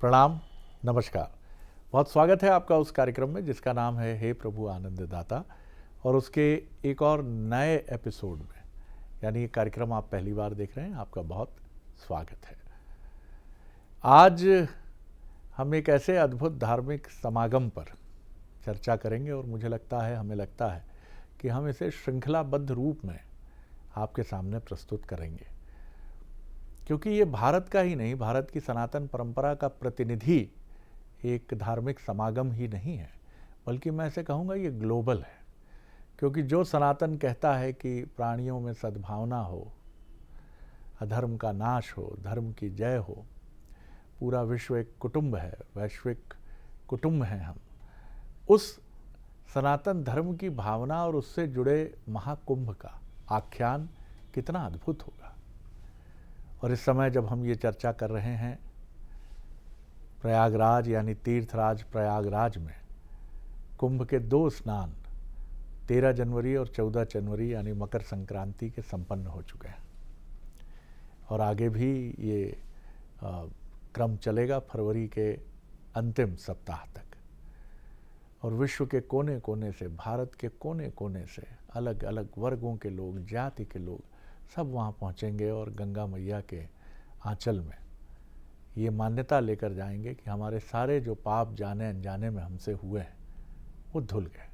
प्रणाम, नमस्कार। बहुत स्वागत है आपका उस कार्यक्रम में जिसका नाम है हे प्रभु आनंद दाता, और उसके एक और नए एपिसोड में, यानी ये कार्यक्रम आप पहली बार देख रहे हैं, आपका बहुत स्वागत है। आज हम एक ऐसे अद्भुत धार्मिक समागम पर चर्चा करेंगे और मुझे लगता है, हमें लगता है कि हम इसे श्रृंखलाबद्ध रूप में आपके सामने प्रस्तुत करेंगे, क्योंकि ये भारत का ही नहीं, भारत की सनातन परंपरा का प्रतिनिधि एक धार्मिक समागम ही नहीं है, बल्कि मैं ऐसे कहूँगा ये ग्लोबल है। क्योंकि जो सनातन कहता है कि प्राणियों में सद्भावना हो, अधर्म का नाश हो, धर्म की जय हो, पूरा विश्व एक कुटुंब है, वैश्विक कुटुंब हैं हम, उस सनातन धर्म की भावना और उससे जुड़े महाकुंभ का आख्यान कितना अद्भुत होगा। और इस समय जब हम ये चर्चा कर रहे हैं प्रयागराज यानी तीर्थराज प्रयागराज में कुंभ के 2 स्नान 13 जनवरी और 14 जनवरी यानी मकर संक्रांति के संपन्न हो चुके हैं, और आगे भी ये क्रम चलेगा फरवरी के अंतिम सप्ताह तक। और विश्व के कोने कोने से, भारत के कोने कोने से अलग अलग वर्गों के लोग, जाति के लोग सब वहाँ पहुँचेंगे और गंगा मैया के आंचल में ये मान्यता लेकर जाएंगे कि हमारे सारे जो पाप जाने अनजाने में हमसे हुए हैं वो धुल गए।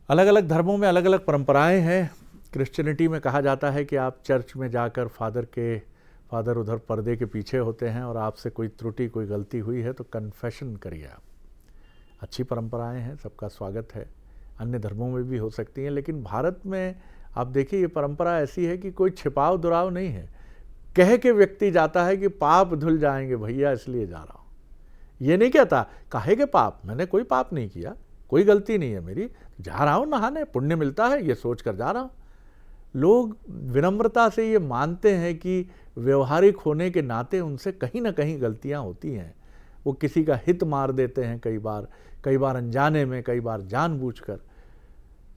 अलग अलग धर्मों में अलग अलग परंपराएं हैं। क्रिश्चियनिटी में कहा जाता है कि आप चर्च में जाकर फादर उधर पर्दे के पीछे होते हैं और आपसे कोई त्रुटि, कोई गलती हुई है तो कन्फेशन करिए आप। अच्छी परंपराएं हैं, सबका स्वागत है, अन्य धर्मों में भी हो सकती हैं, लेकिन भारत में आप देखिए ये परंपरा ऐसी है कि कोई छिपाव दुराव नहीं है। कह के व्यक्ति जाता है कि पाप धुल जाएंगे भैया, इसलिए जा रहा हूँ। ये नहीं कहता काहे के पाप, मैंने कोई पाप नहीं किया, कोई गलती नहीं है मेरी, जा रहा हूँ नहाने, पुण्य मिलता है ये सोच कर जा रहा हूँ। लोग विनम्रता से ये मानते हैं कि व्यवहारिक होने के नाते उनसे कहीं ना कहीं गलतियाँ होती हैं। वो किसी का हित मार देते हैं, कई बार अनजाने में, कई बार जानबूझकर।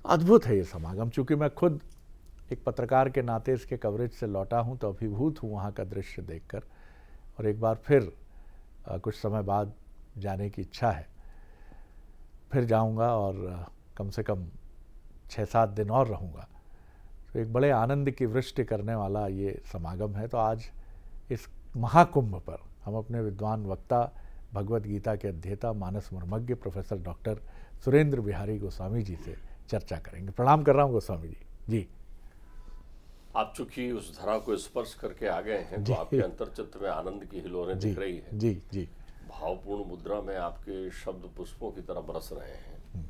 अद्भुत है ये समागम। चूँकि मैं खुद एक पत्रकार के नाते इसके कवरेज से लौटा हूँ तो अभिभूत हूँ वहाँ का दृश्य देखकर, और एक बार फिर कुछ समय बाद जाने की इच्छा है। फिर जाऊँगा और कम से कम 6-7 दिन और रहूँगा। तो एक बड़े आनंद की वृष्टि करने वाला ये समागम है। तो आज इस महाकुंभ पर हम अपने विद्वान वक्ता, भगवत गीता के अध्येता, मानस मर्मज्ञ प्रोफेसर डॉक्टर सुरेंद्र बिहारी गोस्वामी जी से चर्चा करेंगे। प्रणाम कर रहा हूँ गोस्वामी जी। जी, आप चूंकि उस धरा को स्पर्श करके आ गए हैं तो आपके अंतर्चित्त में आनंद की हिलोरें दिख रही है। जी जी, भावपूर्ण मुद्रा में आपके शब्द पुष्पों की तरह बरस रहे हैं।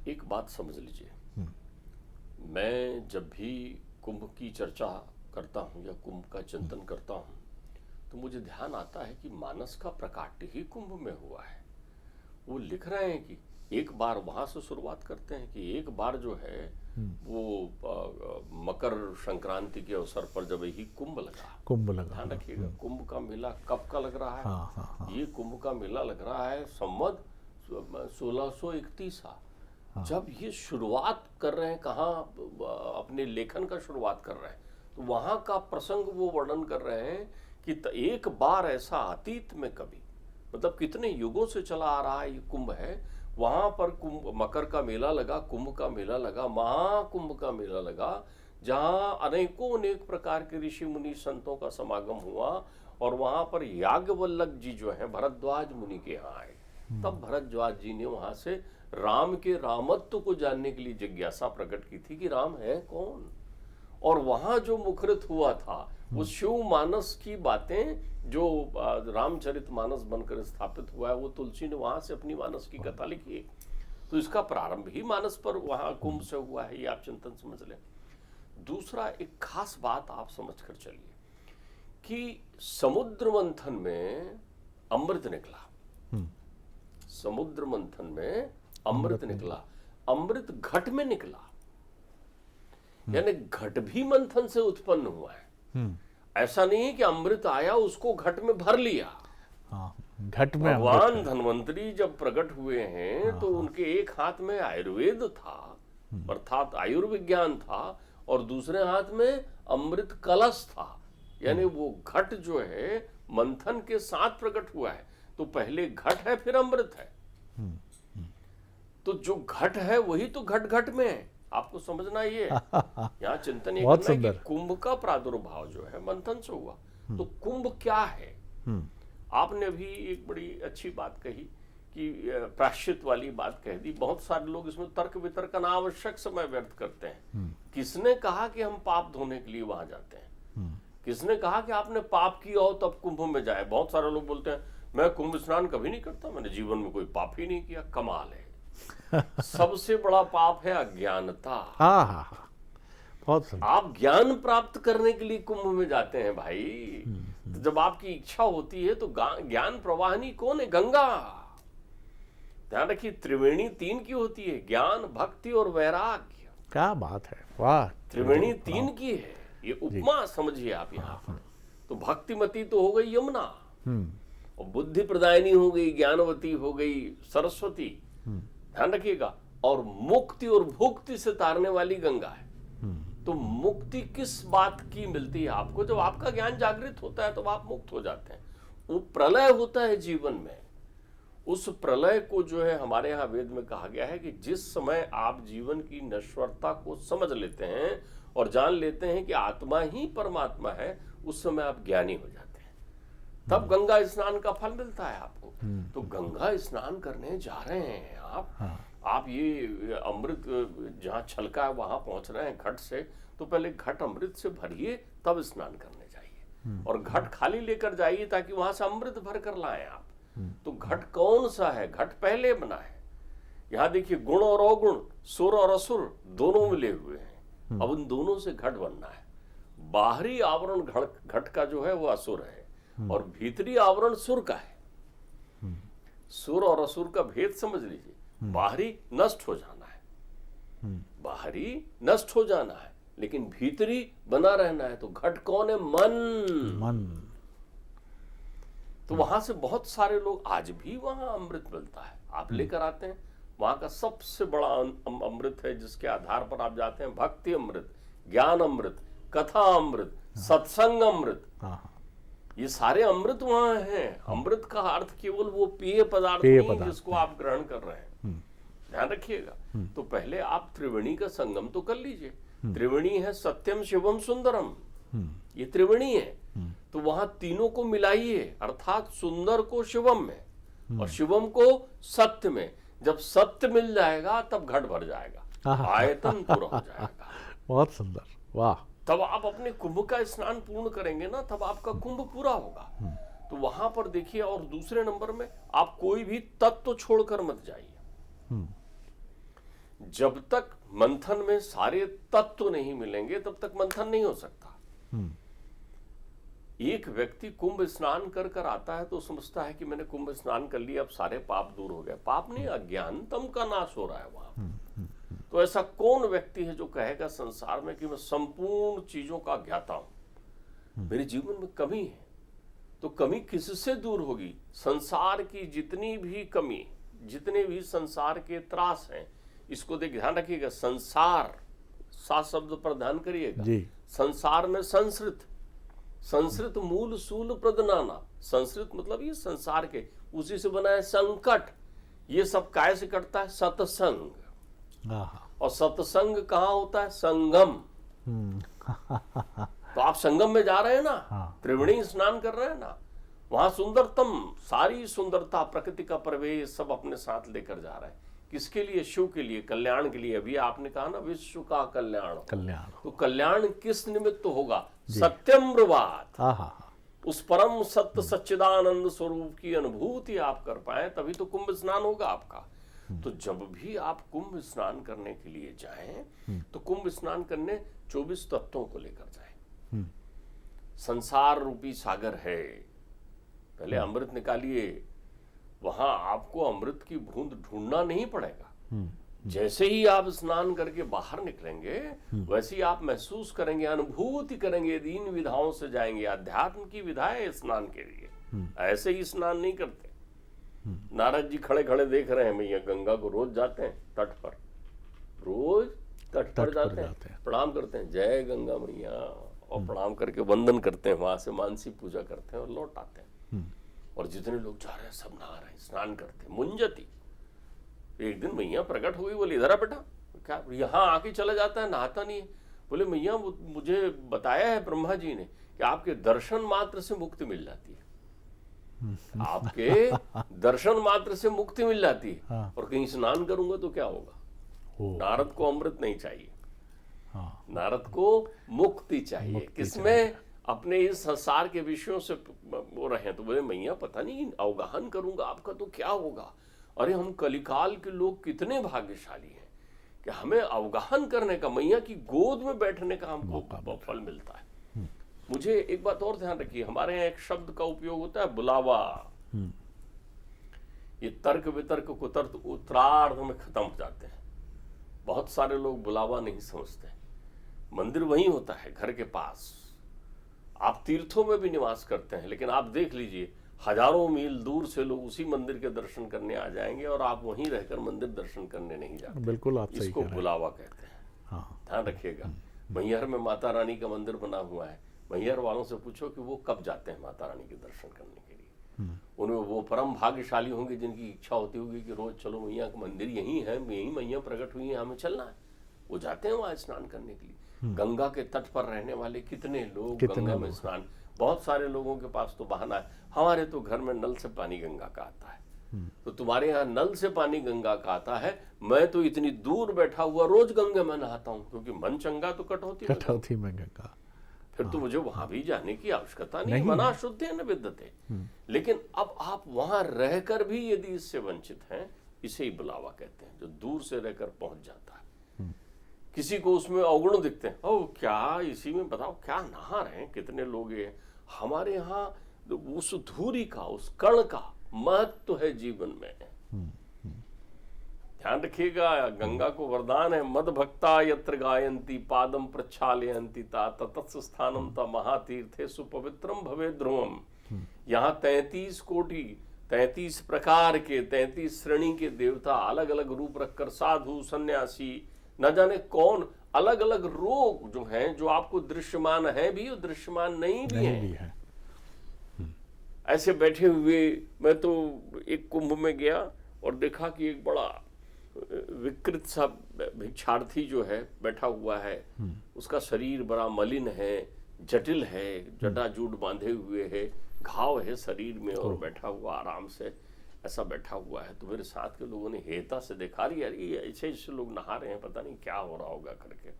एक बात समझ लीजिए, मैं जब भी कुंभ की चर्चा करता हूँ या कुंभ का चिंतन करता हूँ तो मुझे ध्यान आता है कि मानस का प्रकाट्य ही कुंभ में हुआ है। वो लिख रहे हैं कि एक बार, वहां से शुरुआत करते हैं कि एक बार जो है वो मकर संक्रांति के अवसर पर जब ही कुंभ लगा, ध्यान रखिएगा कुंभ का मेला कब का लग रहा है। हाँ। ये कुंभ का मेला लग रहा है संवत 1631। जब ये शुरुआत कर रहे हैं, कहाँ अपने लेखन का शुरुआत कर रहे हैं, तो वहां का प्रसंग वो वर्णन कर रहे हैं कि एक बार ऐसा अतीत में कभी, मतलब कितने युगों से चला आ रहा है ये कुंभ है, वहां पर कुंभ, मकर का मेला लगा, कुंभ का मेला लगा, महाकुंभ का मेला लगा, जहां अनेक प्रकार के ऋषि मुनि संतों का समागम हुआ। और वहां पर याज्ञवल्क्य जी जो है भरद्वाज मुनि के यहाँ आए। तब भरद्वाज जी ने वहां से राम के रामत्व को जानने के लिए जिज्ञासा प्रकट की थी कि राम है कौन। और वहां जो मुखरित हुआ था वो शिव मानस की बातें, जो रामचरितमानस बनकर स्थापित हुआ है, वो तुलसी ने वहां से अपनी मानस की कथा लिखी है। तो इसका प्रारंभ ही मानस पर वहां कुंभ से हुआ है, ये आप चिंतन समझ लें। दूसरा एक खास बात आप समझ कर चलिए कि समुद्र मंथन में अमृत निकला, समुद्र मंथन में अमृत निकला, अमृत घट में निकला, यानी घट भी मंथन से उत्पन्न हुआ है। ऐसा नहीं है कि अमृत आया उसको घट में भर लिया। घट में भगवान धन्वंतरी जब प्रकट हुए हैं तो उनके एक हाथ में आयुर्वेद था, अर्थात आयुर्विज्ञान था, और दूसरे हाथ में अमृत कलश था, यानी वो घट जो है मंथन के साथ प्रकट हुआ है, तो पहले घट है फिर अमृत है। तो जो घट है वही तो घट घट में है, आपको समझना ये यहाँ चिंतन ये करना है कि कुंभ का प्रादुर्भाव जो है मंथन से हुआ। तो कुंभ क्या है? आपने अभी एक बड़ी अच्छी बात कही कि प्रायश्चित वाली बात कह दी। बहुत सारे लोग इसमें तर्क वितर्क अनावश्यक समय व्यर्थ करते हैं। किसने कहा कि हम पाप धोने के लिए वहां जाते हैं? किसने कहा कि आपने पाप किया हो तब कुंभ में जाए? बहुत सारे लोग बोलते हैं मैं कुंभ स्नान कभी नहीं करता, मैंने जीवन में कोई पाप ही नहीं किया। कमाल है। सबसे बड़ा पाप है अज्ञानता। बहुत सही। आप ज्ञान प्राप्त करने के लिए कुंभ में जाते हैं भाई। तो जब आपकी इच्छा होती है तो ज्ञान प्रवाहिनी कौन है? गंगा। ध्यान रखिए, त्रिवेणी 3 की होती है, ज्ञान, भक्ति और वैराग्य। क्या बात है, वाह। त्रिवेणी 3 की है, ये उपमा समझिए आप यहाँ पर। तो भक्तिमती तो हो गई यमुना, और बुद्धि प्रदायिनी हो गई ज्ञानवती, हो गई सरस्वती। ध्यान रखिएगा। और मुक्ति और भुक्ति से तारने वाली गंगा है। तो मुक्ति किस बात की मिलती है आपको? जब आपका ज्ञान जागृत होता है तो आप मुक्त हो जाते हैं। वो प्रलय होता है जीवन में। उस प्रलय को जो है हमारे यहाँ वेद में कहा गया है कि जिस समय आप जीवन की नश्वरता को समझ लेते हैं और जान लेते हैं कि आत्मा ही परमात्मा है, उस समय आप ज्ञानी हो जाते हैं। तब गंगा स्नान का फल मिलता है आपको। तो गंगा स्नान करने जा रहे हैं आप ये अमृत जहाँ छलका है वहां पहुंच रहे हैं घट से, तो पहले घट अमृत से भरिए तब स्नान करने जाइए। और घट खाली लेकर जाइए ताकि वहां से अमृत भर कर लाएं आप। तो घट कौन सा है? घट पहले बना है। यहाँ देखिए, गुण और अवगुण, सुर और असुर दोनों मिले हुए हैं। अब उन दोनों से घट बनना है। बाहरी आवरण घट का जो है वो असुर है और भीतरी आवरण सुर का है। सुर और असुर का भेद समझ लीजिए। बाहरी नष्ट हो जाना है, बाहरी नष्ट हो जाना है, लेकिन भीतरी बना रहना है। तो घट कौन है? मन। तो वहां से बहुत सारे लोग, आज भी वहां अमृत मिलता है, आप लेकर आते हैं। वहां का सबसे बड़ा अमृत है जिसके आधार पर आप जाते हैं, भक्ति अमृत, ज्ञान अमृत, कथा अमृत, सत्संग अमृत। ये सारे अमृत वहां हैं। अमृत का अर्थ केवल वो पेय पदार्थ नहीं जिसको आप ग्रहण कर रहे हैं। ध्यान रखिएगा। तो पहले आप त्रिवेणी का संगम तो कर लीजिए। त्रिवेणी है सत्यम शिवम सुंदरम, ये त्रिवेणी है। तो वहां तीनों को मिलाइए, अर्थात सुंदर को शिवम में और शिवम को सत्य में। जब सत्य मिल जाएगा तब घट भर जाएगा, आयतन पूरा हो जाएगा। बहुत सुंदर, वाह। तब आप अपने कुंभ का स्नान पूर्ण करेंगे ना, तब आपका कुंभ पूरा होगा। तो वहां पर देखिए। और दूसरे नंबर में आप कोई भी तत्व छोड़कर मत जाइए। जब तक मंथन में सारे तत्व नहीं मिलेंगे तब तक मंथन नहीं हो सकता। एक व्यक्ति कुंभ स्नान कर कर आता है तो समझता है कि मैंने कुंभ स्नान कर लिया, अब सारे पाप दूर हो गए। पाप नहीं, अज्ञानतम का नाश हो रहा है वहां। तो ऐसा कौन व्यक्ति है जो कहेगा संसार में कि मैं संपूर्ण चीजों का ज्ञाता हूं, मेरे जीवन में कमी है? तो कमी किससे दूर होगी? संसार की जितनी भी कमी, जितने भी संसार के त्रास हैं, इसको देख ध्यान रखिएगा। संसार, सा शब्द पर ध्यान करिएगा। संसार में संस्कृत, संस्कृत मूल सूल प्रदनाना। संस्कृत मतलब ये संसार के, उसी से बना है संकट। ये सब काय से कटता है? सत्संग। और सत्संग कहाँ होता है? संगम। तो आप संगम में जा रहे हैं ना, त्रिवेणी स्नान कर रहे हैं ना, वहां सुंदरतम, सारी सुंदरता, प्रकृति का प्रवेश सब अपने साथ लेकर जा रहे हैं। किसके लिए? शिव के लिए, कल्याण के लिए। अभी आपने कहा ना विश्व का कल्याण। तो कल्याण किस निमित्त होगा? सत्यम ब्रवात। उस परम सत्य सच्चिदानंद स्वरूप की अनुभूति आप कर पाए तभी तो कुंभ स्नान होगा आपका। तो जब भी आप कुंभ स्नान करने के लिए जाएं तो कुंभ स्नान करने 24 तत्वों को लेकर जाएं। संसार रूपी सागर है, पहले अमृत निकालिए। वहां आपको अमृत की बूंद ढूंढना नहीं पड़ेगा। जैसे ही आप स्नान करके बाहर निकलेंगे वैसे ही आप महसूस करेंगे, अनुभूति करेंगे। 3 विधाओं से जाएंगे। अध्यात्म की विधा है स्नान के लिए, ऐसे ही स्नान नहीं करते। नारद जी खड़े खड़े देख रहे हैं भैया गंगा को, रोज जाते हैं तट पर, रोज तट पर जाते हैं, प्रणाम करते हैं, जय गंगा मैया। और प्रणाम करके वंदन करते हैं, वहां से मानसिक पूजा करते हैं और लौट आते हैं। और जितने लोग जा रहे हैं सब नहा रहे हैं, स्नान करते हैं। मुंजती एक दिन मैया प्रकट हुई, बोले इधर आ बेटा, क्या यहाँ आके चला जाता है, नहाता नहीं है। बोले मैया मुझे बताया है ब्रह्मा जी ने कि आपके दर्शन मात्र से मुक्ति मिल जाती है, आपके दर्शन मात्र से मुक्ति मिल जाती है। हाँ। और कहीं स्नान करूंगा तो क्या होगा? नारद को अमृत नहीं चाहिए, हाँ। नारद को मुक्ति चाहिए। किसमें? अपने इस संसार के विषयों से वो रहे। तो बोले मैया पता नहीं अवगाहन करूंगा आपका तो क्या होगा। अरे हम कलिकाल के लोग कितने भाग्यशाली हैं कि हमें अवगाहन करने का, मैया की गोद में बैठने का हमको फल मिलता है। मुझे एक बात और ध्यान रखिए, हमारे यहाँ एक शब्द का उपयोग होता है बुलावा। ये तर्क वितर्क कुतर्क उत्तरार्ध में खत्म हो जाते हैं। बहुत सारे लोग बुलावा नहीं समझते। मंदिर वहीं होता है घर के पास। आप तीर्थों में भी निवास करते हैं, लेकिन आप देख लीजिए हजारों मील दूर से लोग उसी मंदिर के दर्शन करने आ जाएंगे और आप वहीं रहकर मंदिर दर्शन करने नहीं जाते। बिल्कुल आप सही इसको कह रहे हैं। बुलावा कहते हैं। हाँ। ध्यान रखिएगा। मैहर में माता रानी का मंदिर बना हुआ है। मैहर वालों से पूछो कि वो कब जाते हैं माता रानी के दर्शन करने के लिए। उनमें वो परम भाग्यशाली होंगे जिनकी इच्छा होती होगी कि रोज चलो मैया का मंदिर यही है, यही मैया प्रकट हुई है, हमें चलना है। वो जाते हैं वहां स्नान करने के लिए। गंगा के तट पर रहने वाले कितने लोग गंगा में स्नान, बहुत सारे लोगों के पास तो बहाना है, हमारे तो घर में नल से पानी गंगा का आता है। तो तुम्हारे यहाँ नल से पानी गंगा का आता है, मैं तो इतनी दूर बैठा हुआ रोज गंगा में नहाता हूँ, क्योंकि मन चंगा तो कटौती में गंगा। फिर तो मुझे वहां भी जाने की आवश्यकता नहीं, मना शुद्ध है न विद्यते। लेकिन अब आप वहां रहकर भी यदि इससे वंचित हैं, इसे ही बुलावा कहते हैं, जो दूर से रहकर पहुंच जाता है। किसी को उसमें अवगुण दिखते हैं, ओ क्या इसी में बताओ क्या नहा रहे हैं, कितने लोग ये। हमारे यहाँ उस धूरी का, उस कण का महत्व है जीवन में। ध्यान रखिएगा, गंगा को वरदान है, मद भक्ता यत्र गायंती पादम प्रक्षालयंती ता तत्स स्थानम ता महातीर्थे सुपवित्रम भवे ध्रुवम। यहाँ 33 कोटि 33 प्रकार के 33 श्रेणी के देवता अलग अलग रूप रखकर, साधु सन्यासी न जाने कौन, अलग अलग रोग जो हैं, जो आपको दृश्यमान है भी और दृश्यमान नहीं भी है। ऐसे बैठे हुए, मैं तो एक कुंभ में गया और देखा कि एक बड़ा विकृत सा भिक्षार्थी जो है बैठा हुआ है, उसका शरीर बड़ा मलिन है, जटिल है, जटाजूट बांधे हुए है, घाव है शरीर में और बैठा हुआ आराम से ऐसा बैठा हुआ है। तो मेरे साथ के लोगों ने हेता से देखा, रही यार ये ऐसे ऐसे लोग नहा रहे हैं, पता नहीं क्या हो रहा होगा करके।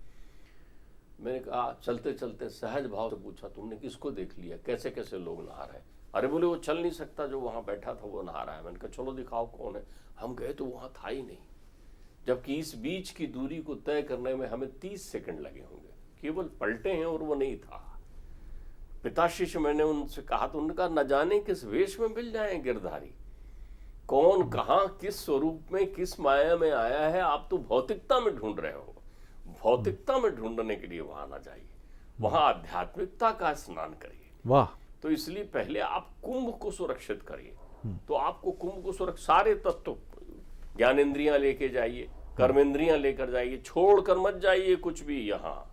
मैंने कहा चलते चलते सहज भाव से पूछा, तुमने किसको देख लिया, कैसे कैसे लोग नहा रहे हैं? अरे बोले वो चल नहीं सकता, जो वहां बैठा था वो नहा रहा है। मैंने कहा चलो दिखाओ कौन है। हम गए तो वहां था ही नहीं, जबकि इस बीच की दूरी को तय करने में हमें 30 सेकंड लगे होंगे, केवल पलटे हैं और वो नहीं था। पिता शिष्य, मैंने उनसे कहा तो उन्होंने कहा न जाने किस वेश में मिल जाए गिरधारी, कौन कहां किस स्वरूप में किस माया में आया है। आप तो भौतिकता में ढूंढ रहे हो, भौतिकता में ढूंढने के लिए वहां ना जाइए, वहां आध्यात्मिकता का स्नान करिए। वाह। तो इसलिए पहले आप कुंभ को सुरक्षित करिए। तो आपको कुंभ को सुरक्षित, सारे तत्व, ज्ञानेंद्रियां लेके जाइए, कर्मेंद्रियां लेकर जाइए, छोड़कर मत जाइए कुछ भी यहाँ,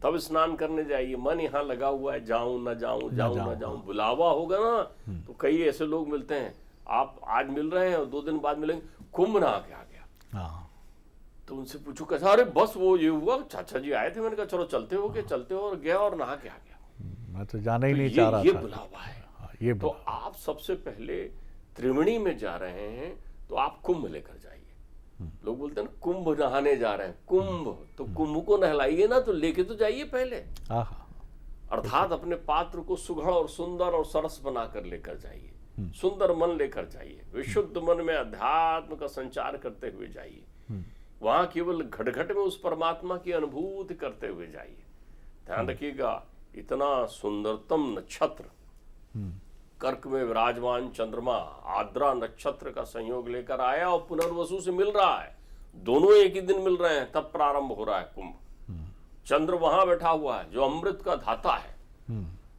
तब स्नान करने जाइए। मन यहाँ लगा हुआ है, जाऊं ना जाऊं, जाऊं ना जाऊं, बुलावा होगा ना तो कई ऐसे लोग मिलते हैं, आप आज मिल रहे हैं और 2 दिन बाद मिलेंगे, कुंभ नहा के आ गया। तो उनसे पूछो कैसा? अरे बस वो ये हुआ, चाचा जी आए थे, मैंने कहा चलो चलते हो के, चलते हो, और गया और नहा के आ गया। मैं तो जाना ही नहीं चाह रहा था। ये बुलावा है। ये तो आप सबसे पहले त्रिवेणी में जा रहे हैं तो आप कुंभ लेकर जाइए। लोग बोलते हैं ना कुंभ नहाने जा रहे हैं, कुंभ तो कुंभ को नहलाइए ना, तो लेके तो जाइए पहले। अर्थात अपने पात्र को सुघड़ और सुंदर और सरस बनाकर लेकर जाइए, सुंदर मन लेकर जाइए, विशुद्ध मन में अध्यात्म का संचार करते हुए जाइए, वहां केवल घट-घट में उस परमात्मा की अनुभूति करते हुए जाइए। ध्यान रखिएगा, इतना सुंदरतम नक्षत्र, कर्क में विराजमान चंद्रमा आद्रा नक्षत्र का संयोग लेकर आया और पुनर्वसु से मिल रहा है, दोनों एक ही दिन मिल रहे हैं, तब प्रारंभ हो रहा है कुंभ। चंद्र वहां बैठा हुआ है जो अमृत का धाता है,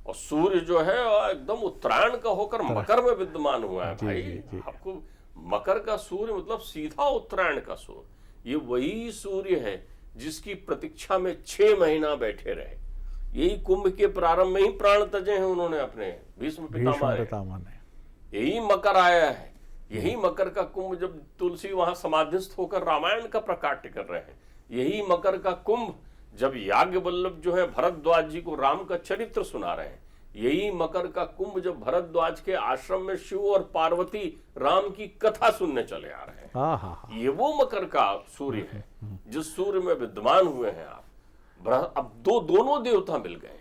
और सूर्य जो है एकदम उत्तरायण का होकर मकर में विद्यमान हुआ है। भाई आपको मकर का सूर्य मतलब सीधा उत्तरायण का सूर्य, ये वही सूर्य है जिसकी प्रतीक्षा में 6 महीना बैठे रहे, यही कुंभ के प्रारंभ में ही प्राण तजे हैं उन्होंने अपने, भीष्म भीष्म पितामह पितामह ने। यही मकर आया है, यही मकर का कुंभ जब तुलसी वहां समाधिस्थ होकर रामायण का प्रकाट्य कर रहे हैं, यही मकर का कुंभ जब याज्ञवल्लभ जो है भरद्वाज जी को राम का चरित्र सुना रहे हैं, यही मकर का कुंभ जब भरद्वाज के आश्रम में शिव और पार्वती राम की कथा सुनने चले आ रहे हैं, ये वो मकर का सूर्य है जिस सूर्य में विद्यमान हुए हैं आप। अब दोनों देवता मिल गए,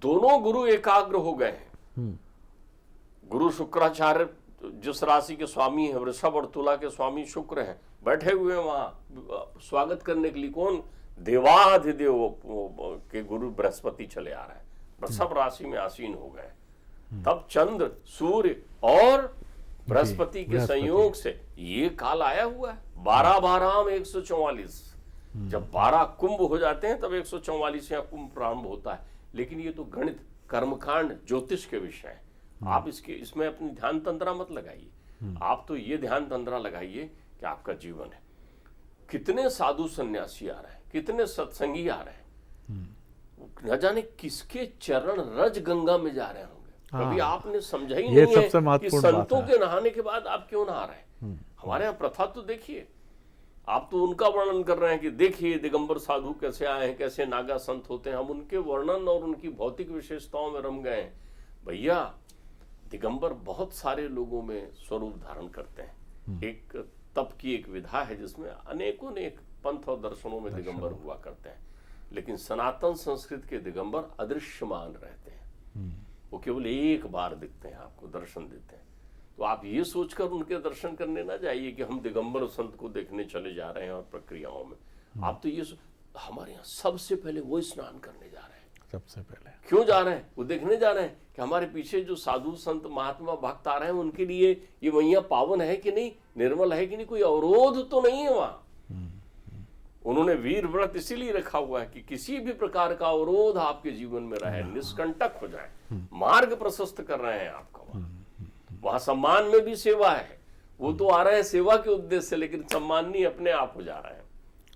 दोनों गुरु एकाग्र हो गए हैं। गुरु शुक्राचार्य जिस राशि के स्वामी है, वृषभ और तुला के स्वामी शुक्र हैं, बैठे हुए हैं वहां स्वागत करने के लिए। कौन? देवाधिदेव के गुरु बृहस्पति चले आ रहे हैं, वृषभ राशि में आसीन हो गए। तब चंद्र, सूर्य और बृहस्पति के संयोग से ये काल आया हुआ है। 12 144, जब 12 कुंभ हो जाते हैं तब 144 कुंभ प्रारंभ होता है। लेकिन ये तो गणित, कर्मकांड, ज्योतिष के विषय है। आप इसमें अपनी ध्यान तंत्रा मत लगाइए। आप तो ये ध्यान तंत्रा लगाइए कि आपका जीवन है, कितने साधु सन्यासी आ रहे हैं, कितने सत्संगी आ रहे हैं, न जाने किसके चरण रज गंगा में जा रहे होंगे। कभी आपने समझा ही नहीं है कि संतों के नहाने के बाद आप क्यों नहा रहे हैं। हमारे यहाँ प्रथा तो देखिए, आप तो उनका वर्णन कर रहे हैं कि देखिए दिगंबर साधु कैसे आए हैं, कैसे नागा संत होते हैं। हम उनके वर्णन और उनकी भौतिक विशेषताओं में रम गए हैं। भैया, दिगंबर बहुत सारे लोगों में स्वरूप धारण करते हैं। एक तप की एक विधा है जिसमें अनेकों पंथ और दर्शनों में दिगंबर हुआ करते हैं। लेकिन सनातन संस्कृत के दिगंबर अदृश्यमान रहते हैं, वो केवल एक बार दिखते हैं, आपको दर्शन देते हैं। तो आप ये सोचकर उनके दर्शन करने ना जाइए कि हम दिगंबर संत को देखने चले जा रहे हैं और प्रक्रियाओं में। आप तो ये हमारे यहाँ सबसे पहले वो स्नान करने जा रहे हैं। सबसे पहले क्यों जा रहे हैं? वो देखने जा रहे हैं कि हमारे पीछे जो साधु संत महात्मा भक्त आ रहे हैं उनके लिए ये मैया पावन है कि नहीं, निर्मल है कि नहीं, कोई अवरोध तो नहीं है वहां। उन्होंने वीर व्रत इसीलिए रखा हुआ है कि किसी भी प्रकार का अवरोध आपके जीवन में रहे, निष्कंटक हो जाए। मार्ग प्रशस्त कर रहे हैं आपका वहां सम्मान में भी सेवा है। वो तो आ रहे हैं सेवा के उद्देश्य से, लेकिन सम्मान नहीं, अपने आप हो जा रहे हैं।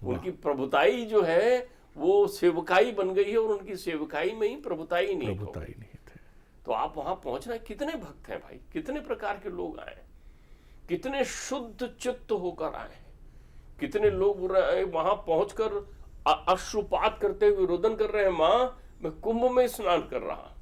उनकी प्रभुताई जो है वो सेवकाई बन गई है और उनकी सेवकाई में ही प्रभुताई नहीं थे। तो आप वहां पहुंच रहे हैं, कितने भक्त हैं भाई, कितने प्रकार के लोग आए, कितने शुद्ध चित्त होकर आए हैं, कितने लोग वहां पहुंचकर अश्रुपात करते हुए रोदन कर रहे हैं, मां मैं कुंभ में स्नान कर रहा।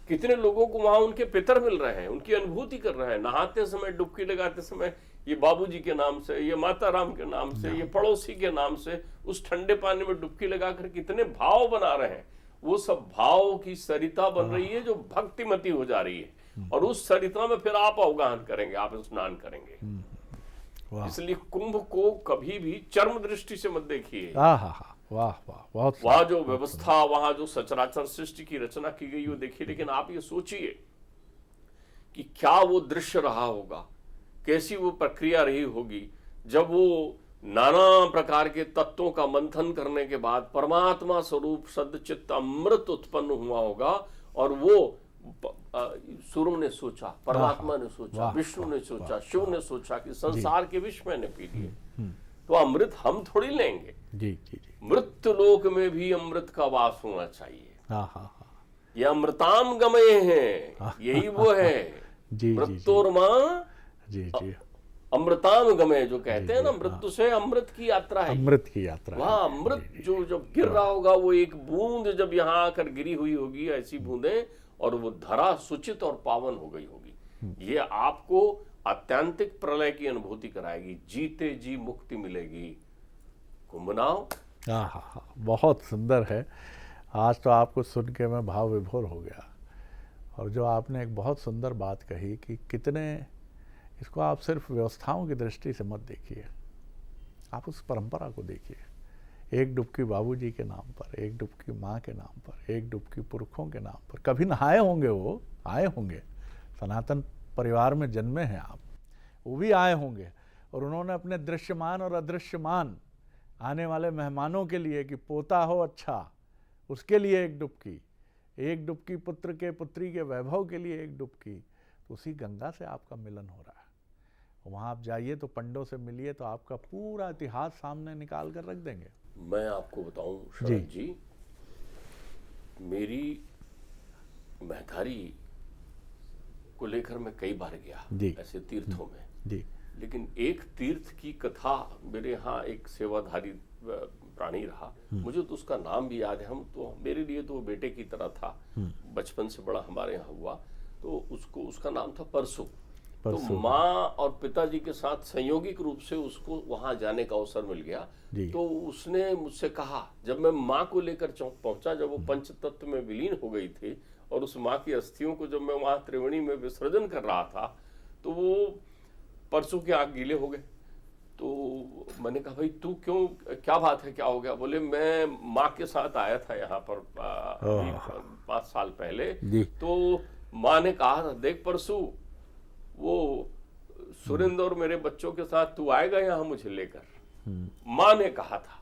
कितने लोगों को वहां उनके पितर मिल रहे हैं, उनकी अनुभूति कर रहे हैं। नहाते समय, डुबकी लगाते समय, ये बाबूजी के नाम से, ये माता राम के नाम से, ये पड़ोसी के नाम से उस ठंडे पानी में डुबकी लगाकर कितने भाव बना रहे हैं। वो सब भाव की सरिता बन रही है जो भक्तिमती हो जा रही है, और उस सरिता में फिर आप अवगाहन करेंगे, आप स्नान करेंगे। इसलिए कुंभ को कभी भी चर्म दृष्टि से मत देखिए। वाह वाह, बहुत वहां जो व्यवस्था, वहां जो सचराचर सृष्टि की रचना की गई वो देखिए। लेकिन आप ये सोचिए कि क्या वो दृश्य रहा होगा, कैसी वो प्रक्रिया रही होगी जब वो नाना प्रकार के तत्वों का मंथन करने के बाद परमात्मा स्वरूप सद चित्त अमृत उत्पन्न हुआ होगा। और वो सुरों ने सोचा, परमात्मा ने सोचा, विष्णु ने सोचा, शिव ने सोचा कि संसार के विष मैंने पी लिए, तो अमृत हम थोड़ी लेंगे। मृत्यु लोक में भी अमृत का वास होना चाहिए। ये अमृताम गमय है, यही वो है मृत्योर्मा अमृताम गमय जो कहते हैं ना, मृत्यु से अमृत की यात्रा है। अमृत की यात्रा, वहां अमृत जो जब गिर रहा होगा, वो एक बूंद जब यहाँ आकर गिरी हुई होगी, ऐसी बूंदें, और वो धरा सुचित और पावन हो गई होगी। ये आपको आत्यंतिक प्रलय की अनुभूति कराएगी, जीते जी मुक्ति मिलेगी। कुंभनाव बहुत सुंदर है। आज तो आपको सुन के मैं भाव विभोर हो गया। और जो आपने एक बहुत सुंदर बात कही कि कितने, इसको आप सिर्फ व्यवस्थाओं की दृष्टि से मत देखिए, आप उस परंपरा को देखिए। एक डुबकी बाबूजी के नाम पर, एक डुबकी माँ के नाम पर, एक डुबकी पुरखों के नाम पर। कभी नहाए होंगे, वो आए होंगे, सनातन परिवार में जन्मे हैं आप, वो भी आए होंगे, और उन्होंने अपने दृश्यमान और अदृश्यमान आने वाले मेहमानों के लिए कि पोता हो अच्छा, उसके लिए एक डुबकी पुत्र के पुत्री के वैभव के लिए एक डुबकी। तो उसी गंगा से आपका मिलन हो रहा है। वहाँ आप जाइए तो पंडों से मिलिए, तो आपका पूरा इतिहास सामने निकाल कर रख देंगे। मैं आपको बताऊं शरद जी, मेरी महधारी को लेकर मैं कई बार गया जी। ऐसे तीर्थों में जी। लेकिन एक तीर्थ की कथा मेरे यहाँ एक सेवाधारी प्राणी रहा, मुझे तो उसका नाम भी याद है। हम तो मेरे लिए तो वो बेटे की तरह था, बचपन से बड़ा हमारे यहाँ हुआ। तो उसका नाम था परसु। तो माँ और पिताजी के साथ संयोगिक रूप से उसको वहां जाने का अवसर मिल गया। तो उसने मुझसे कहा, जब मैं माँ को लेकर पहुंचा, जब वो पंच तत्व में विलीन हो गई थी और उस माँ की अस्थियों को जब मैं वहां त्रिवेणी में विसर्जन कर रहा था, तो वो परसों के आग गीले हो गए। तो मैंने कहा, भाई तू क्यों, क्या बात है, क्या हो गया? बोले, मैं माँ के साथ आया था यहाँ पर 5 साल पहले। तो माँ ने कहा था, देख परसू, वो सुरेंद्र और मेरे बच्चों के साथ तू आएगा यहाँ मुझे लेकर। माँ ने कहा था।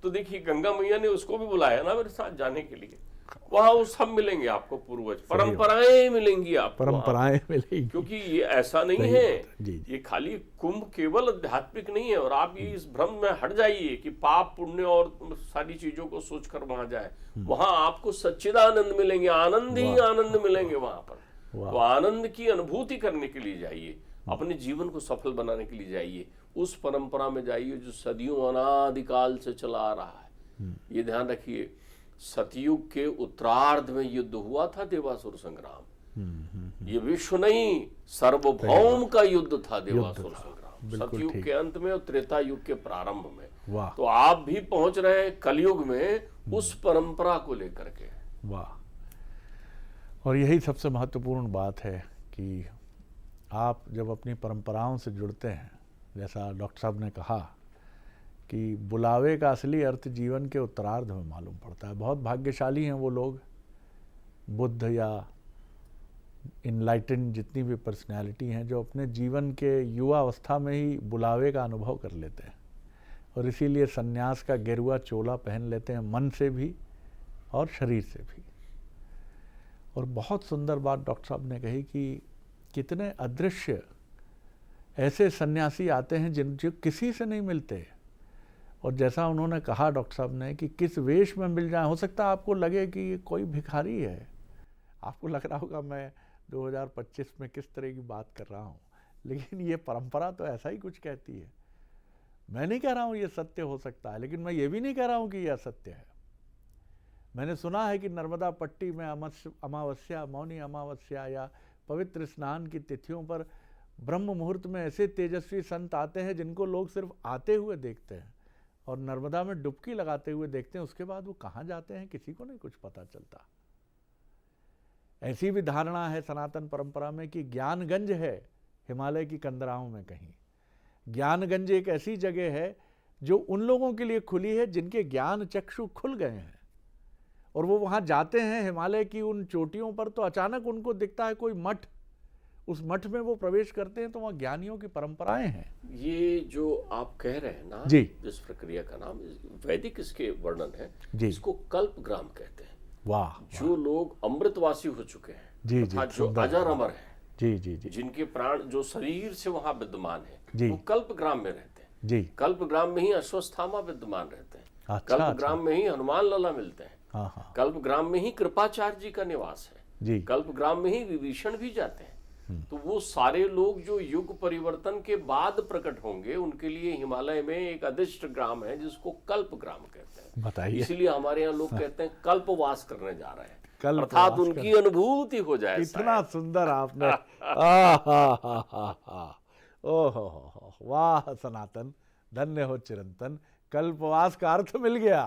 तो देखिए, गंगा मैया ने उसको भी बुलाया ना मेरे साथ जाने के लिए। वहां वो सब मिलेंगे आपको, पूर्वज, परंपराएं मिलेंगी आपको, परंपराएं मिलेंगी। क्योंकि ये ऐसा नहीं है, ये खाली कुंभ केवल आध्यात्मिक नहीं है। और आप ये इस भ्रम में हट जाइए कि पाप पुण्य और सारी चीजों को सोचकर वहां जाए। वहां आपको सच्चिदानंद मिलेंगे, आनंद ही आनंद मिलेंगे वहां पर। तो आनंद की अनुभूति करने के लिए जाइए, अपने जीवन को सफल बनाने के लिए जाइए, उस परंपरा में जाइए जो सदियों अनादिकाल से चला आ रहा है। ये ध्यान रखिए, सतयुग के उत्तरार्ध में युद्ध हुआ था, देवासुर संग्राम। ये विश्व नहीं, सार्वभौम का युद्ध था देवासुर संग्राम, सतयुग के अंत में और त्रेता युग के प्रारंभ में। तो आप भी पहुंच रहे हैं कलयुग में उस परंपरा को लेकर के। वाह। और यही सबसे महत्वपूर्ण बात है कि आप जब अपनी परंपराओं से जुड़ते हैं, जैसा डॉक्टर साहब ने कहा कि बुलावे का असली अर्थ जीवन के उत्तरार्ध में मालूम पड़ता है। बहुत भाग्यशाली हैं वो लोग, बुद्ध या इनलाइटेंड जितनी भी पर्सनैलिटी हैं, जो अपने जीवन के युवा अवस्था में ही बुलावे का अनुभव कर लेते हैं और इसीलिए सन्यास का गेरुआ चोला पहन लेते हैं, मन से भी और शरीर से भी। और बहुत सुंदर बात डॉक्टर साहब ने कही कि कितने अदृश्य ऐसे सन्यासी आते हैं जो किसी से नहीं मिलते। और जैसा उन्होंने कहा डॉक्टर साहब ने कि किस वेश में मिल जाए, हो सकता है आपको लगे कि ये कोई भिखारी है, आपको लग रहा होगा मैं 2025 में किस तरह की बात कर रहा हूँ, लेकिन ये परंपरा तो ऐसा ही कुछ कहती है। मैं नहीं कह रहा हूँ ये सत्य हो सकता है, लेकिन मैं ये भी नहीं कह रहा हूँ कि यह असत्य है। मैंने सुना है कि नर्मदा पट्टी में अमावस्या, मौनी अमावस्या या पवित्र स्नान की तिथियों पर ब्रह्म मुहूर्त में ऐसे तेजस्वी संत आते हैं जिनको लोग सिर्फ आते हुए देखते हैं और नर्मदा में डुबकी लगाते हुए देखते हैं। उसके बाद वो कहाँ जाते हैं किसी को नहीं कुछ पता चलता। ऐसी भी धारणा है सनातन परंपरा में कि ज्ञानगंज है हिमालय की कंदराओं में कहीं। ज्ञानगंज एक ऐसी जगह है जो उन लोगों के लिए खुली है जिनके ज्ञान चक्षु खुल गए हैं और वो वहाँ जाते हैं हिमालय की उन चोटियों पर, तो अचानक उनको दिखता है कोई मठ। उस मठ में वो प्रवेश करते हैं तो वहाँ ज्ञानियों की परंपराएं हैं। ये जो आप कह रहे हैं ना जी, जिस प्रक्रिया का नाम वैदिक इसके वर्णन है जी, इसको कल्पग्राम कहते हैं। वाह। जो लोग अमृतवासी हो चुके हैं, जी जी, जो अजर अमर है, जी जी जी, जिनके प्राण जो शरीर से वहां विद्यमान है, जी, वो कल्पग्राम में रहते हैं। जी, कल्पग्राम में ही अश्वत्थामा विद्यमान रहते हैं। अच्छा, कल्पग्राम में ही हनुमान लला मिलते हैं। हाँ हाँ, कल्पग्राम में ही कृपाचार्य जी का निवास है। जी, कल्पग्राम में ही विभीषण भी जाते हैं। तो वो सारे लोग जो युग परिवर्तन के बाद प्रकट होंगे, उनके लिए हिमालय में एक अदिष्ट ग्राम है जिसको कल्पग्राम कहते हैं। बताइए। इसीलिए हमारे यहाँ लोग कहते हैं कल्पवास करने जा रहे हैं, अर्थात उनकी अनुभूति हो जाए। इतना सुंदर आपने ओहो, वाह सनातन, धन्य हो चिरंतन। कल्पवास का अर्थ मिल गया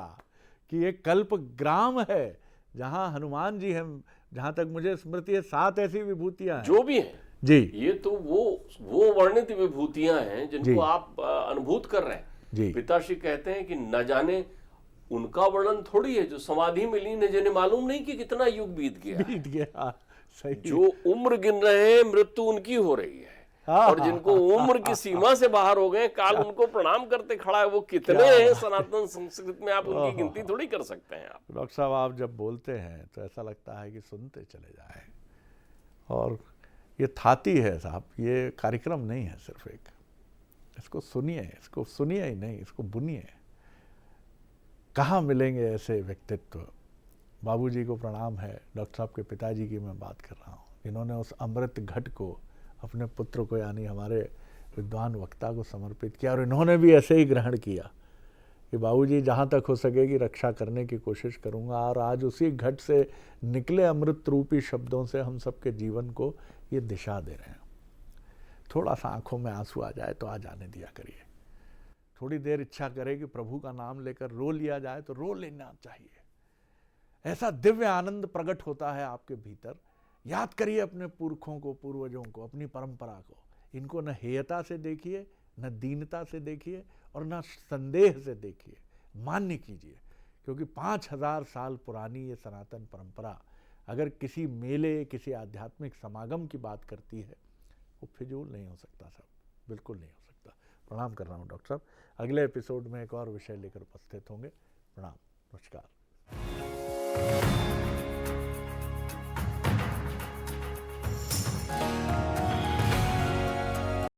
कि एक कल्प ग्राम है जहाँ हनुमान जी हैं। जहाँ तक मुझे स्मृति है 7 ऐसी विभूतियां हैं जो भी हैं जी। ये तो वो वर्णित विभूतियां हैं जिनको आप अनुभूत कर रहे हैं जी। पिताश्री कहते हैं कि न जाने उनका वर्णन थोड़ी है जो समाधि में लीन है, जिन्हें मालूम नहीं कि कितना युग बीत गया। सही। जो उम्र गिन रहे हैं, मृत्यु उनकी हो रही है। और जिनको उम्र की सीमा से बाहर हो गए, काल उनको प्रणाम करते खड़ा है। वो कितने हैं सनातन संस्कृत में, आप उनकी गिनती थोड़ी कर सकते हैं। आप डॉक्टर साहब, आप जब बोलते हैं तो ऐसा लगता है कि सुनते चले जाएं। और ये थाती है साहब, ये कार्यक्रम नहीं है सिर्फ एक। इसको सुनिए ही नहीं, इसको बुनिए। कहाँ मिलेंगे ऐसे व्यक्तित्व बाबूजी को प्रणाम है, डॉक्टर साहब के पिताजी की मैं बात कर रहा हूँ, जिन्होंने उस अमृत घट को अपने पुत्र को यानी हमारे विद्वान वक्ता को समर्पित किया, और इन्होंने भी ऐसे ही ग्रहण किया कि बाबूजी जहाँ तक हो सकेगी रक्षा करने की कोशिश करूँगा। और आज उसी घट से निकले अमृत रूपी शब्दों से हम सबके जीवन को ये दिशा दे रहे हैं। थोड़ा सा आंखों में आंसू आ जाए तो आ जाने दिया करिए, थोड़ी देर इच्छा करे कि प्रभु का नाम लेकर रो लिया जाए तो रो लेना चाहिए। ऐसा दिव्य आनंद प्रकट होता है आपके भीतर। याद करिए अपने पुरखों को, पूर्वजों को, अपनी परंपरा को। इनको न हेयता से देखिए, न दीनता से देखिए, और न संदेह से देखिए, मान्य कीजिए। क्योंकि 5000 साल पुरानी ये सनातन परंपरा अगर किसी मेले, किसी आध्यात्मिक समागम की बात करती है, वो फिजूल नहीं हो सकता साहब, बिल्कुल नहीं हो सकता। प्रणाम कर रहा हूँ डॉक्टर साहब। अगले एपिसोड में एक और विषय लेकर उपस्थित होंगे। प्रणाम, नमस्कार।